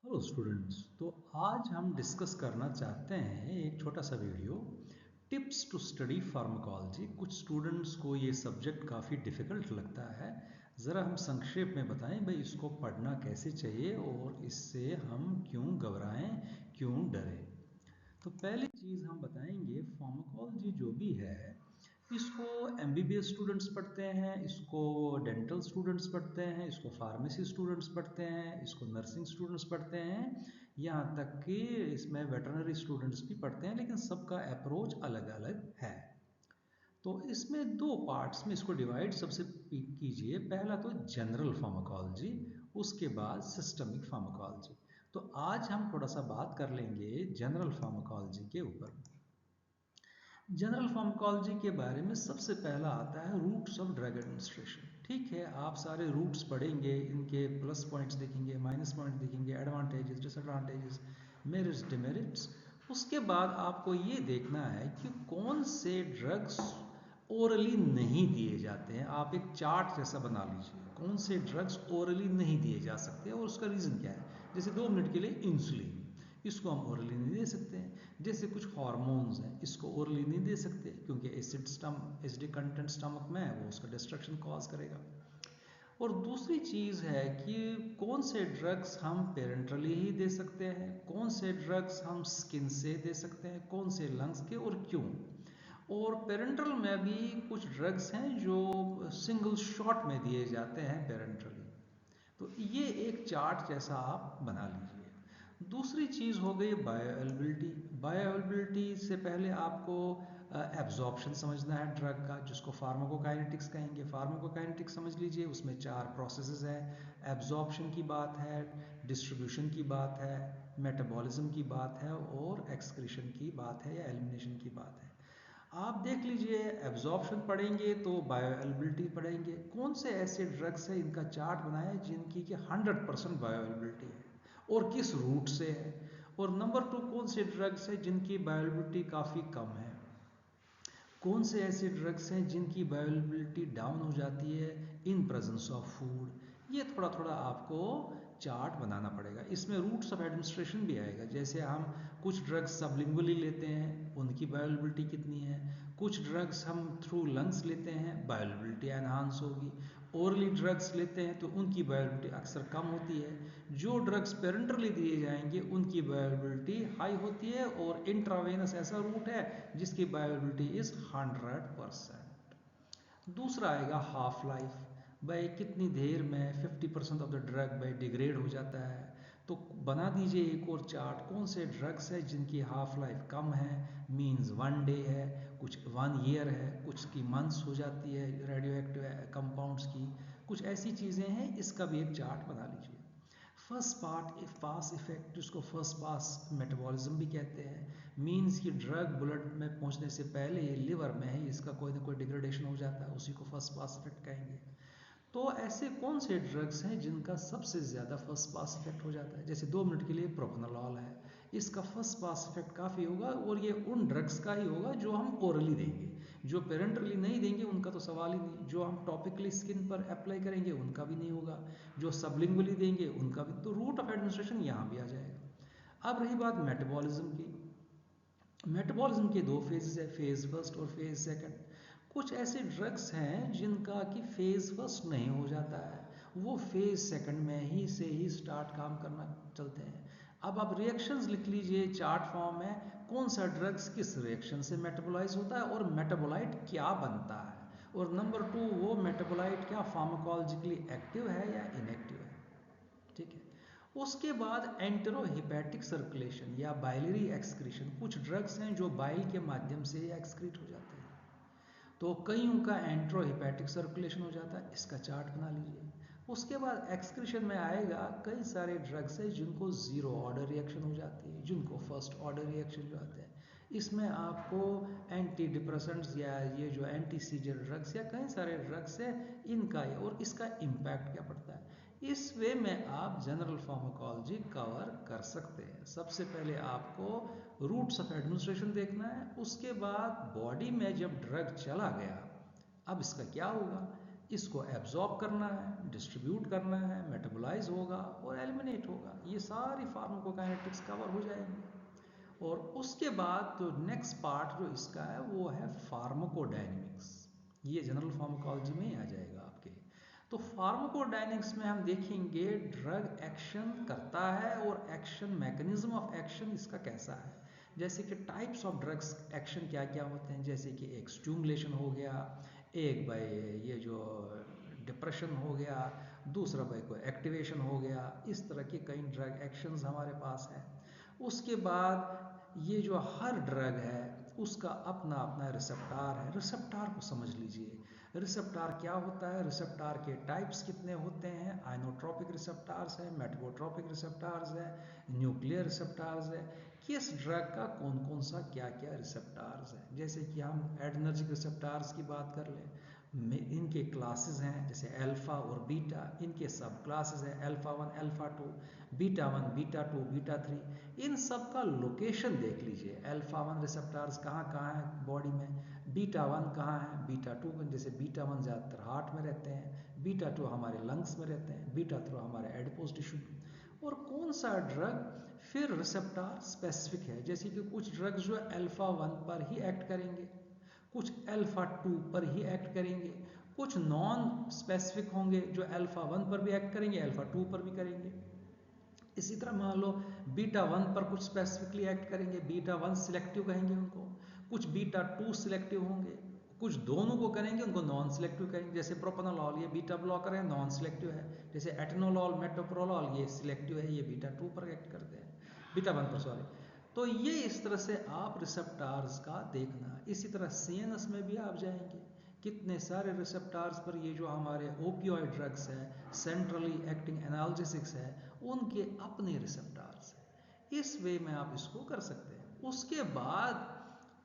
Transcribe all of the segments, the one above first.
Hello students. तो आज हम डिस्कस करना चाहते हैं एक छोटा सा video, tips to study pharmacology. कुछ स्टूडेंट्स को ये सब्जेक्ट काफ़ी डिफ़िकल्ट लगता है। ज़रा हम संक्षेप में बताएं भाई इसको पढ़ना कैसे चाहिए और इससे हम क्यों घबराएं, क्यों डरें। तो पहली चीज़ हम बताएंगे, फार्माकोलॉजी जो भी है इसको एमबीबीएस स्टूडेंट्स पढ़ते हैं, इसको डेंटल स्टूडेंट्स पढ़ते हैं, इसको फार्मेसी स्टूडेंट्स पढ़ते हैं, इसको नर्सिंग स्टूडेंट्स पढ़ते हैं, यहाँ तक कि इसमें वेटरनरी स्टूडेंट्स भी पढ़ते हैं, लेकिन सबका अप्रोच अलग अलग है। तो इसमें दो पार्ट्स में इसको डिवाइड सबसे कीजिए। पहला तो जनरल फार्माकोलॉजी, उसके बाद सिस्टमिक फार्माकोलॉजी। तो आज हम थोड़ा सा बात कर लेंगे जनरल फार्माकोलॉजी के ऊपर। जनरल फार्माकोलॉजी के बारे में सबसे पहला आता है रूट्स ऑफ ड्रग एडमिनिस्ट्रेशन। ठीक है, आप सारे रूट्स पढ़ेंगे, इनके प्लस पॉइंट्स देखेंगे, माइनस पॉइंट देखेंगे, एडवांटेजेस, डिसएडवांटेजेस, मेरिट्स, डिमेरिट्स। उसके बाद आपको ये देखना है कि कौन से ड्रग्स ओरली नहीं दिए जाते हैं। आप एक चार्ट जैसा बना लीजिए, कौन से ड्रग्स ओरली नहीं दिए जा सकते और उसका रीज़न क्या है। जैसे 2 मिनट के लिए इंसुलिन, इसको हम ओरली नहीं दे सकते हैं। जैसे कुछ हार्मोन्स हैं, इसको ओरली नहीं दे सकते क्योंकि एसिडिक कंटेंट स्टमक में है, वो उसका डिस्ट्रक्शन कॉज करेगा। और दूसरी चीज़ है कि कौन से ड्रग्स हम पेरेंटली ही दे सकते हैं, कौन से ड्रग्स हम स्किन से दे सकते हैं, कौन से लंग्स के और क्यों। और पेरेंटल में भी कुछ ड्रग्स हैं जो सिंगल शॉट में दिए जाते हैं पेरेंटली। तो ये एक चार्ट जैसा आप बना लीजिए। दूसरी चीज़ हो गई बायोअवेलेबिलिटी। बायोअवेलेबिलिटी से पहले आपको एब्जॉर्प्शन समझना है ड्रग का, जिसको फार्माकोकाइनेटिक्स कहेंगे। फार्माकोकाइनेटिक्स समझ लीजिए, उसमें 4 प्रोसेसेस हैं। एब्जॉर्प्शन की बात है, डिस्ट्रीब्यूशन की बात है, मेटाबॉलिज्म की बात है और एक्सक्रीशन की बात है या एलिमिनेशन की बात है। आप देख लीजिए, एब्जॉर्प्शन पढ़ेंगे तो बायोअवेलेबिलिटी पढ़ेंगे। कौन से ऐसे ड्रग्स हैं, इनका चार्ट बनाया जिनकी कि 100% बायोअवेलेबिलिटी है और किस रूट से है। और नंबर 2, कौन से ड्रग्स हैं जिनकी बायोअवेलेबिलिटी काफ़ी कम है। कौन से ऐसे ड्रग्स हैं जिनकी बायोअवेलेबिलिटी डाउन हो जाती है इन प्रेजेंस ऑफ फूड। ये थोड़ा थोड़ा आपको चार्ट बनाना पड़ेगा। इसमें रूट्स ऑफ एडमिनिस्ट्रेशन भी आएगा। जैसे हम कुछ ड्रग्स सबलिंगुअली लेते हैं, उनकी बायोअवेलेबिलिटी कितनी है। कुछ ड्रग्स हम थ्रू लंग्स लेते हैं, बायोअवेलेबिलिटी एनहांस होगी। ओरली ड्रग्स लेते हैं तो उनकी बायोअवेलेबिलिटी अक्सर कम होती है। जो ड्रग्स पेरेंटली दिए जाएंगे उनकी बायोअवेलेबिलिटी हाई होती है। और इंट्रावेनस ऐसा रूट है जिसकी बायोअवेलेबिलिटी इज 100%। दूसरा आएगा हाफ लाइफ। भाई कितनी देर में 50% ऑफ द ड्रग भाई डिग्रेड हो जाता है। तो बना दीजिए एक और चार्ट, कौन से ड्रग्स है जिनकी हाफ लाइफ कम है, मींस 1 डे है, कुछ 1 ईयर है, कुछ की मंथ्स हो जाती है रेडियो एक्टिव कंपाउंड्स की। कुछ ऐसी चीज़ें हैं, इसका भी एक चार्ट बना लीजिए। फर्स्ट पास इफेक्ट, जिसको फर्स्ट पास मेटाबॉलिज्म भी कहते हैं, मींस कि ड्रग ब्लड में पहुंचने से पहले ये लिवर में ही इसका कोई ना कोई डिग्रेडेशन हो जाता है, उसी को फर्स्ट पास इफेक्ट कहेंगे। तो ऐसे कौन से ड्रग्स हैं जिनका सबसे ज़्यादा फर्स्ट पास इफेक्ट हो जाता है। जैसे 2 मिनट के लिए प्रोपनॉल है, इसका फर्स्ट पास इफेक्ट काफ़ी होगा और ये उन ड्रग्स का ही होगा जो हम ओरली देंगे। जो पेरेंटली नहीं देंगे उनका तो सवाल ही नहीं। जो हम टॉपिकली स्किन पर अप्लाई करेंगे उनका भी नहीं होगा। जो सबलिंगुअली देंगे उनका भी। तो रूट ऑफ एडमिनिस्ट्रेशन यहाँ भी आ जाएगा। अब रही बात मेटाबॉलिज्म की। मेटाबॉलिज्म के 2 फेजेस है, फेज फर्स्ट और फेज सेकंड। कुछ ऐसे ड्रग्स हैं जिनका कि फेज फर्स्ट नहीं हो जाता है, वो फेज सेकंड में ही से ही स्टार्ट काम करना चलते हैं। अब आप रिएक्शंस लिख लीजिए चार्ट फॉर्म में, कौन सा ड्रग्स किस रिएक्शन से मेटाबोलाइज होता है और मेटाबोलाइट क्या बनता है। और नंबर 2, वो मेटाबोलाइट क्या फार्माकोलॉजिकली एक्टिव है या इनएक्टिव है। ठीक है। उसके बाद एंटेरोहिपैटिक सर्कुलेशन या बाइलरी एक्सक्रीशन। कुछ ड्रग्स हैं जो बाइल के माध्यम से एक्सक्रीट हो जाते हैं, तो कईयों का एंट्रोहिपैटिक सर्कुलेशन हो जाता है, इसका चार्ट बना लीजिए। उसके बाद एक्सक्रीशन में आएगा कई सारे ड्रग्स हैं जिनको 0 ऑर्डर रिएक्शन हो जाती है, जिनको फर्स्ट ऑर्डर रिएक्शन जो आते हैं। इसमें आपको एंटी डिप्रेसेंट्स या ये जो एंटी सीजर ड्रग्स या कई सारे ड्रग्स हैं इनका और इसका इम्पैक्ट क्या पड़ता है। इस वे में आप जनरल फार्माकोलॉजी कवर कर सकते हैं। सबसे पहले आपको रूट्स ऑफ एडमिनिस्ट्रेशन देखना है, उसके बाद बॉडी में जब ड्रग चला गया अब इसका क्या होगा। इसको एब्जॉर्ब करना है, डिस्ट्रीब्यूट करना है, मेटाबोलाइज होगा और एलिमिनेट होगा। ये सारी फार्माकोकाइनेटिक्स कवर हो जाएंगी। और उसके बाद तो नेक्स्ट पार्ट जो इसका है वो है फार्माकोडायनेमिक्स। ये जनरल फार्माकोलॉजी में ही आ जाएगा आपके। तो फार्माकोडायनेमिक्स में हम देखेंगे ड्रग एक्शन करता है और एक्शन मैकेनिज्म ऑफ एक्शन इसका कैसा है। जैसे कि टाइप्स ऑफ ड्रग्स एक्शन क्या क्या होते हैं, जैसे कि एक स्टिमुलेशन हो गया, एक भाई ये जो डिप्रेशन हो गया, दूसरा भाई कोई एक्टिवेशन हो गया। इस तरह के कई ड्रग एक्शंस हमारे पास हैं। उसके बाद ये जो हर ड्रग है उसका अपना अपना रिसेप्टार है। रिसेप्टार को समझ लीजिए, रिसेप्टार क्या होता है, रिसेप्टार के टाइप्स कितने होते हैं। आइनोट्रोपिक रिसेप्टार्स है, मेटाबोट्रोपिक रिसेप्टार्स है, न्यूक्लियर रिसेप्टार्स है। किस ड्रग का कौन कौन सा क्या क्या रिसेप्टार्स है। जैसे कि हम एड्रेनर्जिक रिसेप्टार्स की बात कर लें, इनके क्लासेस हैं जैसे अल्फा और बीटा, इनके सब क्लासेस हैं alpha 1 alpha 2, beta 1 beta 2 beta 3। इन सब का लोकेशन देख लीजिए, अल्फा 1 रिसेप्टार्स कहाँ कहाँ है बॉडी में, बीटा 1 कहाँ है, बीटा 2 जैसे बीटा 1 ज़्यादातर हार्ट में रहते हैं, बीटा 2 हमारे लंग्स में रहते हैं, बीटा 3 हमारे एडिपोज टिश्यू। और कौन सा ड्रग फिर रिसेप्टार स्पेसिफिक है, जैसे कि कुछ ड्रग्स जो अल्फा 1 पर ही एक्ट करेंगे, कुछ अल्फा 2 पर ही एक्ट करेंगे, कुछ नॉन स्पेसिफिक होंगे जो अल्फा 1 पर भी एक्ट करेंगे, अल्फा 2 पर भी करेंगे। इसी तरह मान लो बीटा 1 पर कुछ स्पेसिफिकली एक्ट करेंगे, बीटा 1 सिलेक्टिव कहेंगे उनको, कुछ बीटा 2 सिलेक्टिव होंगे, कुछ दोनों को करेंगे उनको नॉन सिलेक्टिव कहेंगे। जैसे प्रोपेनोलॉल ये बीटा ब्लॉकर है, नॉन सिलेक्टिव है। जैसे एटेनोलॉल मेटोप्रोलॉल ये सिलेक्टिव है, ये बीटा 2 पर एक्ट करते हैं, बीटा 1 पर सॉरी। तो ये इस तरह से आप रिसेप्टार्स का देखना। इसी तरह सीएनएस में भी आप जाएंगे, कितने सारे रिसेप्टार्स पर ये जो हमारे ओपियोइड ड्रग्स है, सेंट्रली एक्टिंग एनाल्जेसिक्स है, उनके अपने रिसेप्टार्स हैं। इस वे में आप इसको कर सकते हैं। उसके बाद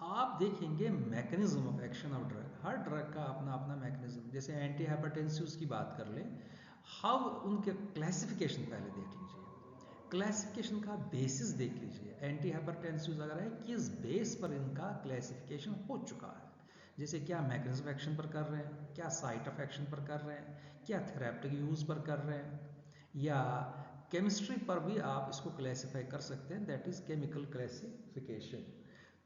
आप देखेंगे mechanism of action of drug. Her drug का अपना अपना मैकेनिज्म। जैसे एंटी हाइपरटेंसिव्स की बात कर लें, हाउ उनके क्लासिफिकेशन पहले देख लीजिए, क्लासिफिकेशन का बेसिस देख लीजिए। एंटी हाइपरटेंसिव्स अगर है किस बेस पर इनका क्लासिफिकेशन हो चुका है, जैसे क्या मैकेनिज्म एक्शन पर कर रहे हैं, क्या साइट ऑफ एक्शन पर कर रहे हैं, क्या थेरेप्टिक यूज पर कर रहे हैं, या केमिस्ट्री पर भी आप इसको क्लासिफाई कर सकते हैं, दैट इज केमिकल क्लासिफिकेशन।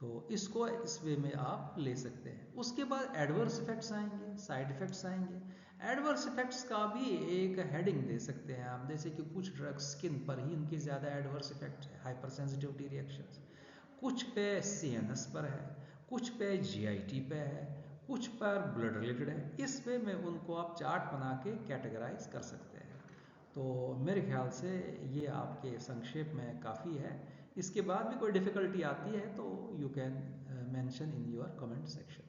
तो इसको इस वे में आप ले सकते हैं। उसके बाद एडवर्स इफेक्ट्स आएंगे, साइड इफेक्ट्स आएंगे। एडवर्स इफेक्ट्स का भी एक हेडिंग दे सकते हैं आप, जैसे कि कुछ ड्रग्स स्किन पर ही इनके ज़्यादा एडवर्स इफेक्ट है, हाइपर सेंसिटिविटी रिएक्शंस, कुछ पे सीएनएस पर है, कुछ पे जीआईटी पे है, कुछ पर ब्लड रिलेटेड है। इस वे में उनको आप चार्ट बना के कैटेगराइज कर सकते हैं। तो मेरे ख्याल से ये आपके संक्षेप में काफ़ी है। इसके बाद भी कोई डिफ़िकल्टी आती है तो you can mention in your comment section.